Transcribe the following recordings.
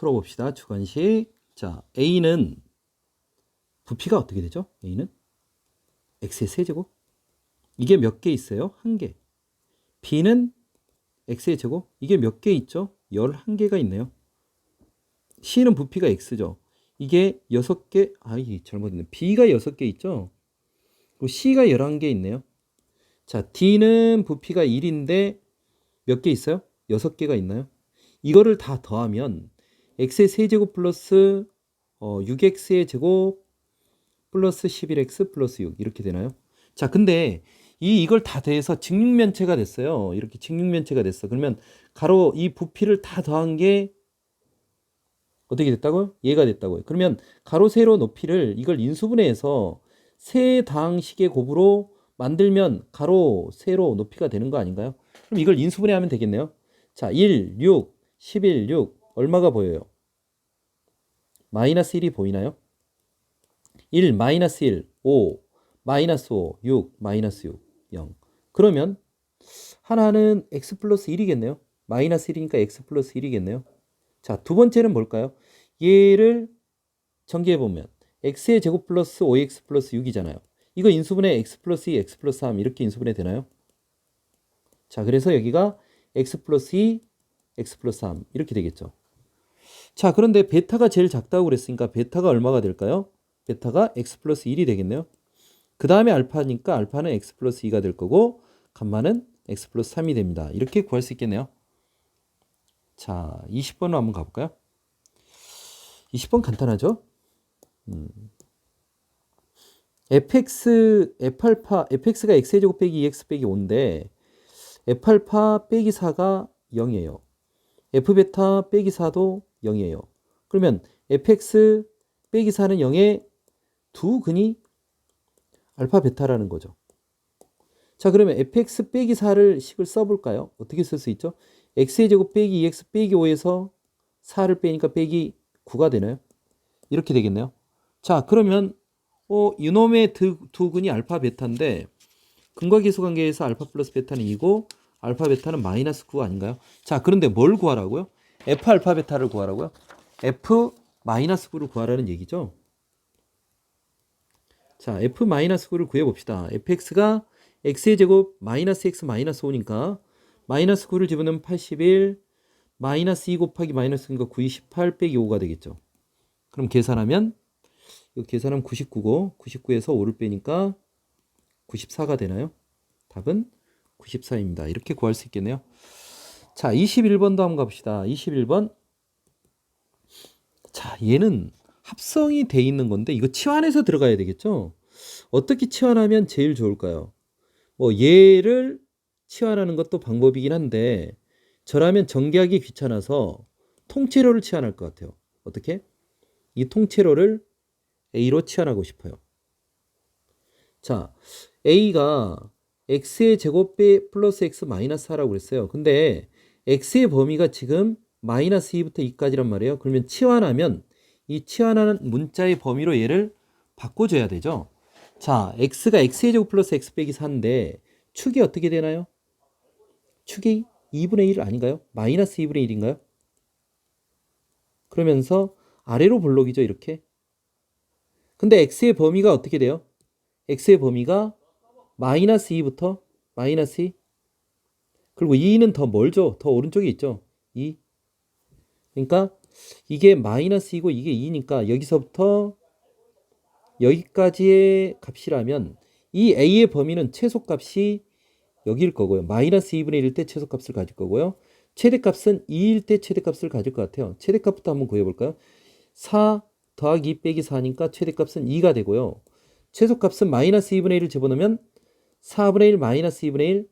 풀어봅시다. 주관식. 자, A는 부피가 어떻게 되죠? A는 X의 세제곱. 이게 몇 개 있어요? 1개. B는 X의 제곱. 이게 몇 개 있죠? 11개가 있네요. C는 부피가 X죠. 이게 6개. 이게 잘못했네. B가 6개 있죠? 그리고 C가 11개 있네요. 자, D는 부피가 1인데 몇 개 있어요? 6개가 있나요? 이거를 다 더하면 X의 세제곱 플러스 6X의 제곱 플러스 11X 플러스 6 이렇게 되나요? 자, 근데 이걸 다 더해서 직육면체가 됐어요. 이렇게 직육면체가 됐어. 그러면 가로 이 부피를 다 더한 게 어떻게 됐다고요? 얘가 됐다고요. 그러면 가로 세로 높이를 이걸 인수분해해서 세 당식의 곱으로 만들면 가로 세로 높이가 되는 거 아닌가요? 그럼 이걸 인수분해하면 되겠네요. 자, 1, 6, 11, 6 얼마가 보여요? 마이너스 1이 보이나요? 1, 마이너스 1, 5, 마이너스 5, 6, 마이너스 6, 0. 그러면 하나는 x 플러스 1이겠네요. 마이너스 1이니까 x 플러스 1이겠네요. 자, 두 번째는 뭘까요? 얘를 전개해보면 x의 제곱 플러스 5x 플러스 6이잖아요. 이거 인수분해 x 플러스 2, x 플러스 3 이렇게 인수분해 되나요? 자, 그래서 여기가 x 플러스 2, x 플러스 3 이렇게 되겠죠. 자, 그런데 베타가 제일 작다고 그랬으니까 베타가 얼마가 될까요? 베타가 x 플러스 1이 되겠네요. 그 다음에 알파니까 알파는 x 플러스 2가 될 거고 감마는 x 플러스 3이 됩니다. 이렇게 구할 수 있겠네요. 자, 20번으로 한번 가볼까요? 20번 간단하죠? fx가 x의 제곱 빼기 2x 빼기 5인데 f알파 빼기 4가 0이에요. f베타 빼기 4도 0이에요. 그러면 fx 빼기 4는 0의 두 근이 알파 베타라는 거죠. 자, 그러면 fx 빼기 4를 식을 써볼까요? 어떻게 쓸 수 있죠? x의 제곱 빼기 2x 빼기 5에서 4를 빼니까 빼기 9가 되나요? 이렇게 되겠네요. 자, 그러면 이놈의 두 근이 알파 베타인데 근과계수 관계에서 알파 플러스 베타는 2고 알파 베타는 마이너스 9 아닌가요? 자, 그런데 뭘 구하라고요? f 알파 베타를 구하라고요? f 마이너스 9를 구하라는 얘기죠. 자, f 마이너스 9를 구해봅시다. fx가 x의 제곱 마이너스 x 마이너스 5니까 마이너스 9를 집어넣으면 81 마이너스 2 곱하기 마이너스 9니까 98 빼기 5가 되겠죠. 그럼 계산하면 이거 계산하면 99고 99에서 5를 빼니까 94가 되나요? 답은 94입니다. 이렇게 구할 수 있겠네요. 자, 21번도 한번 가봅시다. 21번. 자, 얘는 합성이 돼 있는 건데 이거 치환해서 들어가야 되겠죠? 어떻게 치환하면 제일 좋을까요? 얘를 치환하는 것도 방법이긴 한데 저라면 전개하기 귀찮아서 통째로를 치환할 것 같아요. 어떻게? 이 통째로를 A로 치환하고 싶어요. 자, A가 X의 제곱 플러스 X 마이너스 4라고 그랬어요. 근데 X의 범위가 지금 마이너스 2부터 2까지란 말이에요. 그러면 치환하면 이 치환하는 문자의 범위로 얘를 바꿔줘야 되죠. 자, X가 X의 제곱 플러스 X 빼기 4인데 축이 어떻게 되나요? 축이 2분의 1 아닌가요? 마이너스 2분의 1인가요? 그러면서 아래로 볼록이죠, 이렇게. 근데 X의 범위가 어떻게 돼요? X의 범위가 마이너스 2부터 마이너스 2. 그리고 2는 더 멀죠? 더 오른쪽에 있죠? 2. 그러니까 이게 마이너스 2고 이게 2니까 여기서부터 여기까지의 값이라면 이 A의 범위는 최소값이 여기일 거고요. 마이너스 2분의 1일 때 최소값을 가질 거고요. 최대값은 2일 때 최대값을 가질 것 같아요. 최대값부터 한번 구해볼까요? 4 더하기 2 빼기 4니까 최대값은 2가 되고요. 최소값은 마이너스 2분의 1을 집어넣으면 4분의 1 마이너스 2분의 1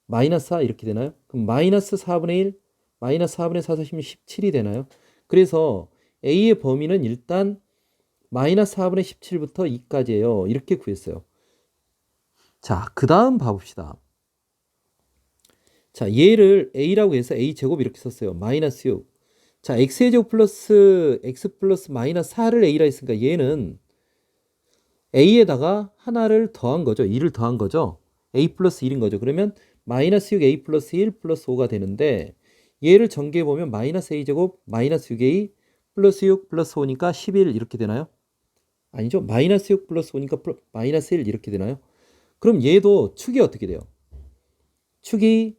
마이너스 4 이렇게 되나요? 그럼 마이너스 4분의 1 마이너스 4분의 4 사시면 17이 되나요? 그래서 A의 범위는 일단 마이너스 4분의 17부터 2까지예요. 이렇게 구했어요. 자, 그 다음 봐봅시다. 자, 얘를 A라고 해서 A제곱 이렇게 썼어요. 마이너스 6. 자, X의 제곱 플러스 X 플러스 마이너스 4를 A라 했으니까 얘는 A에다가 하나를 더한 거죠. 2를 더한 거죠. A 플러스 1인 거죠. 그러면 마이너스 6 A 플러스 1 플러스 5가 되는데 얘를 전개해보면 마이너스 a제곱 마이너스 6a 플러스 6 플러스 5니까 11 이렇게 되나요? 아니죠. 마이너스 6 플러스 5니까 마이너스 1 이렇게 되나요? 그럼 얘도 축이 어떻게 돼요? 축이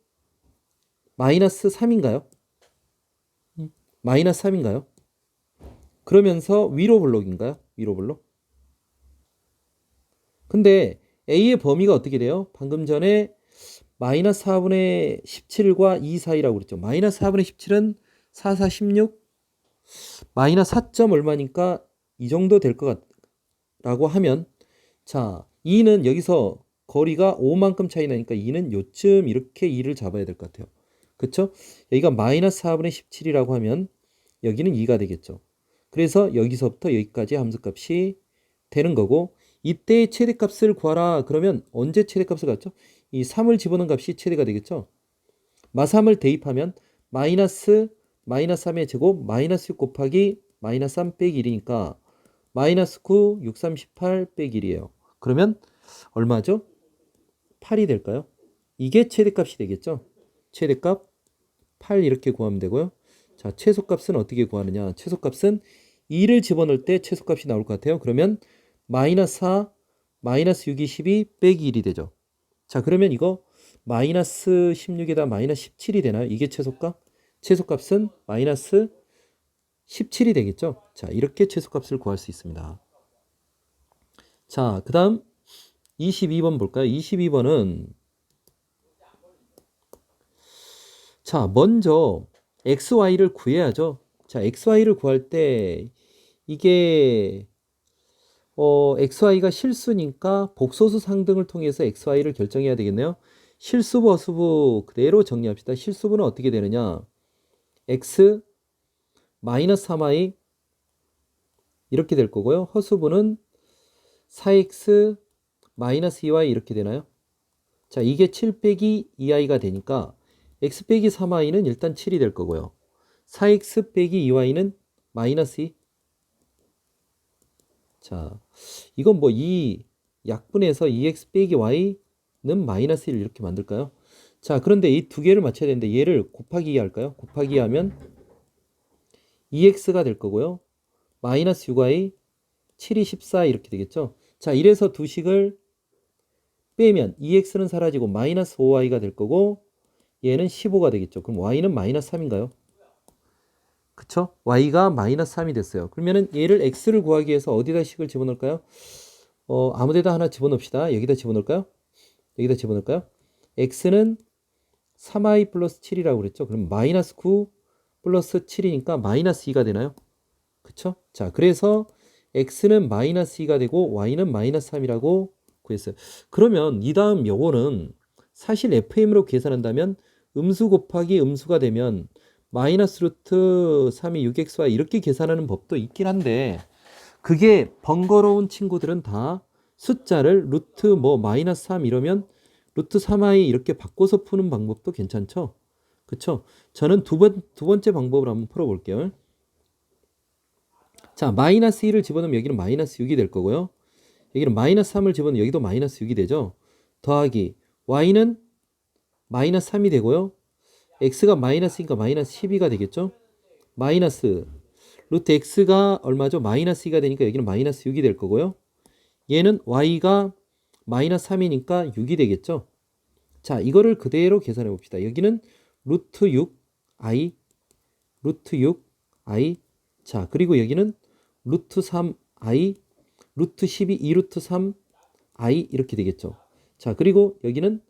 마이너스 3인가요? 마이너스 3인가요? 그러면서 위로 블록인가요? 위로 블록? 근데 A의 범위가 어떻게 돼요? 방금 전에 마이너스 4분의 17과 2 사이라고 그랬죠. 마이너스 4분의 17은 4, 4, 16 마이너스 4점 얼마니까 이 정도 될 것 같라고 하면 자 2는 여기서 거리가 5만큼 차이 나니까 2는 요쯤 이렇게 2를 잡아야 될 것 같아요. 그쵸? 여기가 마이너스 4분의 17이라고 하면 여기는 2가 되겠죠. 그래서 여기서부터 여기까지 함수값이 되는 거고 이때의 최대값을 구하라 그러면 언제 최대값을 갖죠? 이 3을 집어넣은 값이 최대가 되겠죠. 마3을 대입하면 마이너스 3의 제곱 마이너스 6 곱하기 마이너스 3 빼기 1이니까 마이너스 9, 6, 38 빼기 1이에요. 그러면 얼마죠? 8이 될까요? 이게 최대값이 되겠죠. 최대값 8 이렇게 구하면 되고요. 자, 최소값은 어떻게 구하느냐? 최소값은 2를 집어넣을 때 최소값이 나올 것 같아요. 그러면 마이너스 4, 마이너스 6이 12 빼기 1이 되죠. 자, 그러면 이거 마이너스 16에다 마이너스 17이 되나요? 이게 최소값? 최소값은 마이너스 17이 되겠죠? 자, 이렇게 최소값을 구할 수 있습니다. 자, 그 다음 22번 볼까요? 22번은 자, 먼저 XY를 구해야죠. 자, XY를 구할 때 이게 XY가 실수니까 복소수 상등을 통해서 XY를 결정해야 되겠네요. 실수부, 허수부 그대로 정리합시다. 실수부는 어떻게 되느냐? X 마이너스 3Y 이렇게 될 거고요. 허수부는 4X 마이너스 2Y 이렇게 되나요? 자, 이게 7 빼기 2i가 되니까 X 빼기 3i는 일단 7이 될 거고요. 4X 빼기 2y는 마이너스 2. 자, 이건 뭐 이 약분해서 2x 빼기 y는 마이너스 1 이렇게 만들까요? 자, 그런데 이 두 개를 맞춰야 되는데 얘를 곱하기 2 할까요? 곱하기 2 하면 2x가 될 거고요. 마이너스 6y, 7이 14 이렇게 되겠죠? 자, 이래서 두 식을 빼면 2x는 사라지고 마이너스 5y가 될 거고 얘는 15가 되겠죠. 그럼 y는 마이너스 3인가요? 그쵸? y가 마이너스 3이 됐어요. 그러면은 얘를 x를 구하기 위해서 어디다 식을 집어넣을까요? 아무데다 하나 집어넣읍시다. 여기다 집어넣을까요? 여기다 집어넣을까요? x는 3i 플러스 7이라고 그랬죠. 그럼 마이너스 9 플러스 7이니까 마이너스 2가 되나요? 그쵸? 자, 그래서 x는 마이너스 2가 되고 y는 마이너스 3이라고 구했어요. 그러면 이 다음 요거는 사실 FM으로 계산한다면 음수 곱하기 음수가 되면 마이너스 루트 3이 6xy 이렇게 계산하는 법도 있긴 한데 그게 번거로운 친구들은 다 숫자를 루트 뭐 마이너스 3 이러면 루트 3i 이렇게 바꿔서 푸는 방법도 괜찮죠? 그쵸? 저는 두 번째 방법을 한번 풀어볼게요. 자, 마이너스 1을 집어넣으면 여기는 마이너스 6이 될 거고요. 여기는 마이너스 3을 집어넣으면 여기도 마이너스 6이 되죠. 더하기 y는 마이너스 3이 되고요. x가 마이너스니까 마이너스 12가 되겠죠. 마이너스 루트 x가 얼마죠? 마이너스 2가 되니까 여기는 마이너스 6이 될 거고요. 얘는 y가 마이너스 3이니까 6이 되겠죠. 자, 이거를 그대로 계산해 봅시다. 여기는 루트 6i 루트 6i 자, 그리고 여기는 루트 3i 루트 12 2루트 3i 이렇게 되겠죠. 자, 그리고 여기는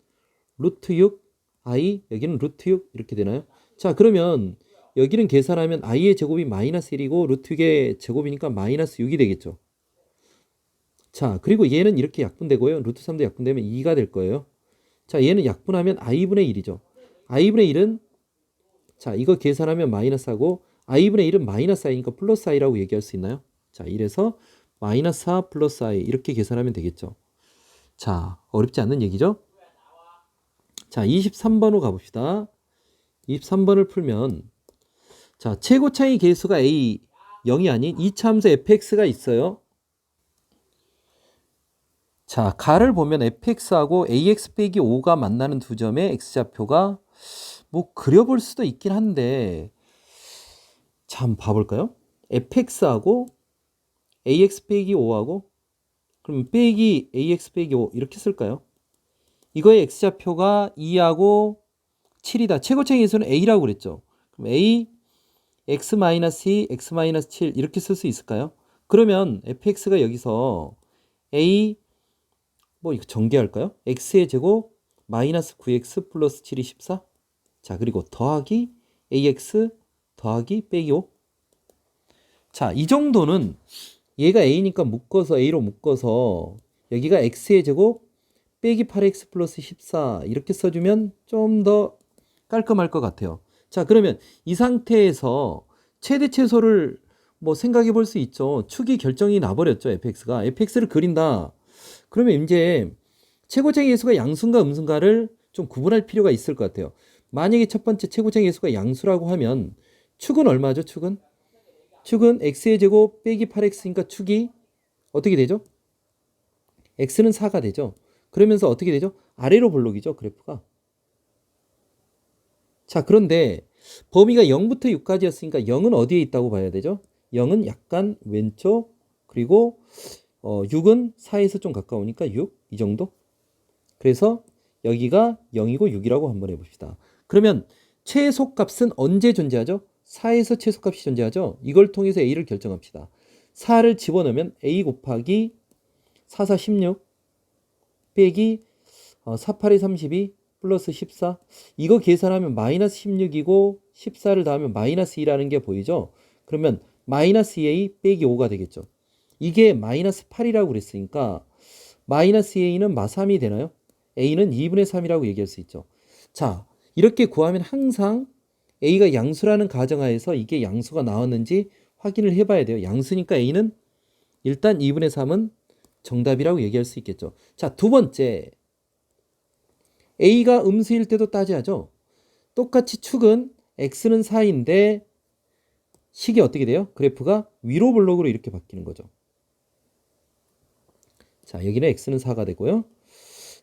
루트 6i 여기는 루트 6 이렇게 되나요? 자, 그러면 여기는 계산하면 i의 제곱이 마이너스 1이고 루트 6의 제곱이니까 마이너스 6이 되겠죠. 자, 그리고 얘는 이렇게 약분되고요. 루트 3도 약분되면 2가 될 거예요. 자, 얘는 약분하면 i분의 1이죠. i분의 1은 자, 이거 계산하면 마이너스하고 i분의 1은 마이너스 i니까 플러스 i라고 얘기할 수 있나요? 자, 이래서 마이너스 4 플러스 i 이렇게 계산하면 되겠죠. 자, 어렵지 않는 얘기죠? 자, 23번으로 가봅시다. 23번을 풀면 자, 최고 차이 계수가 a 0이 아닌 이차함수 fx가 있어요. 자, 가를 보면 fx하고 ax 빼기 5가 만나는 두 점의 x좌표가 뭐 그려볼 수도 있긴 한데 자, 한번 봐볼까요? fx하고 ax 빼기 5하고 그럼 빼기 ax 빼기 5 이렇게 쓸까요? 이거의 x좌표가 2하고 7이다. 최고차의 계수는 a라고 그랬죠. 그럼 a x-2, x-7 이렇게 쓸 수 있을까요? 그러면 fx가 여기서 a 뭐 이거 전개할까요? x의 제곱 마이너스 9x 플러스 7이 14. 자, 그리고 더하기 ax 더하기 빼기 5. 자, 이 정도는 얘가 a니까 묶어서 a로 묶어서 여기가 x의 제곱 빼기 8x 플러스 14 이렇게 써주면 좀 더 깔끔할 것 같아요. 자, 그러면 이 상태에서 최대 최소를 뭐 생각해 볼 수 있죠. 축이 결정이 나버렸죠. fx가. fx를 그린다. 그러면 이제 최고차의 계수가 양수인가 음수인가를 좀 구분할 필요가 있을 것 같아요. 만약에 첫 번째 최고차의 계수가 양수라고 하면 축은 얼마죠? 축은 x의 제곱 빼기 8x니까 축이 어떻게 되죠? x는 4가 되죠. 그러면서 어떻게 되죠? 아래로 볼록이죠. 그래프가. 자, 그런데 범위가 0부터 6까지였으니까 0은 어디에 있다고 봐야 되죠? 0은 약간 왼쪽, 그리고 6은 4에서 좀 가까우니까 6, 이 정도? 그래서 여기가 0이고 6이라고 한번 해봅시다. 그러면 최소값은 언제 존재하죠? 4에서 최소값이 존재하죠? 이걸 통해서 a를 결정합시다. 4를 집어넣으면 a 곱하기 4, 4, 16 빼기 4, 8이 32 플러스 14. 이거 계산하면 마이너스 16이고 14를 더하면 마이너스 2라는 게 보이죠? 그러면 마이너스 2a 빼기 5가 되겠죠. 이게 마이너스 8이라고 그랬으니까 마이너스 a는 마3이 되나요? a는 2분의 3이라고 얘기할 수 있죠. 자, 이렇게 구하면 항상 a가 양수라는 가정하에서 이게 양수가 나왔는지 확인을 해봐야 돼요. 양수니까 a는 일단 2분의 3은 정답이라고 얘기할 수 있겠죠. 자, 두 번째, a가 음수일 때도 따져야죠. 똑같이 축은 x는 4인데 식이 어떻게 돼요? 그래프가 위로 볼록으로 이렇게 바뀌는 거죠. 자, 여기는 x는 4가 되고요.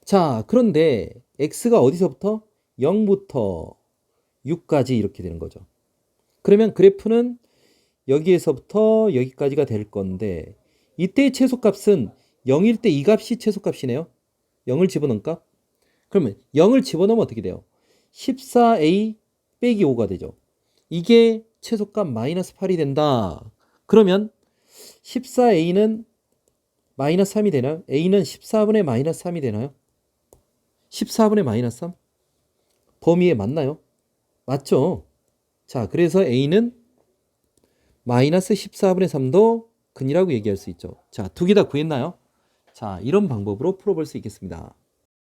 자, 그런데 x가 어디서부터? 0부터 6까지 이렇게 되는 거죠. 그러면 그래프는 여기에서부터 여기까지가 될 건데 이때의 최소값은 0일 때 이 값이 최소값이네요. 0을 집어넣은 값. 그러면 0을 집어넣으면 어떻게 돼요? 14a 빼기 5가 되죠. 이게 최소값 마이너스 8이 된다. 그러면 14a는 마이너스 3이 되나요? a는 14분의 마이너스 3이 되나요? 14분의 마이너스 3? 범위에 맞나요? 맞죠? 자, 그래서 a는 마이너스 14분의 3도 근이라고 얘기할 수 있죠. 자, 두 개 다 구했나요? 자, 이런 방법으로 풀어볼 수 있겠습니다.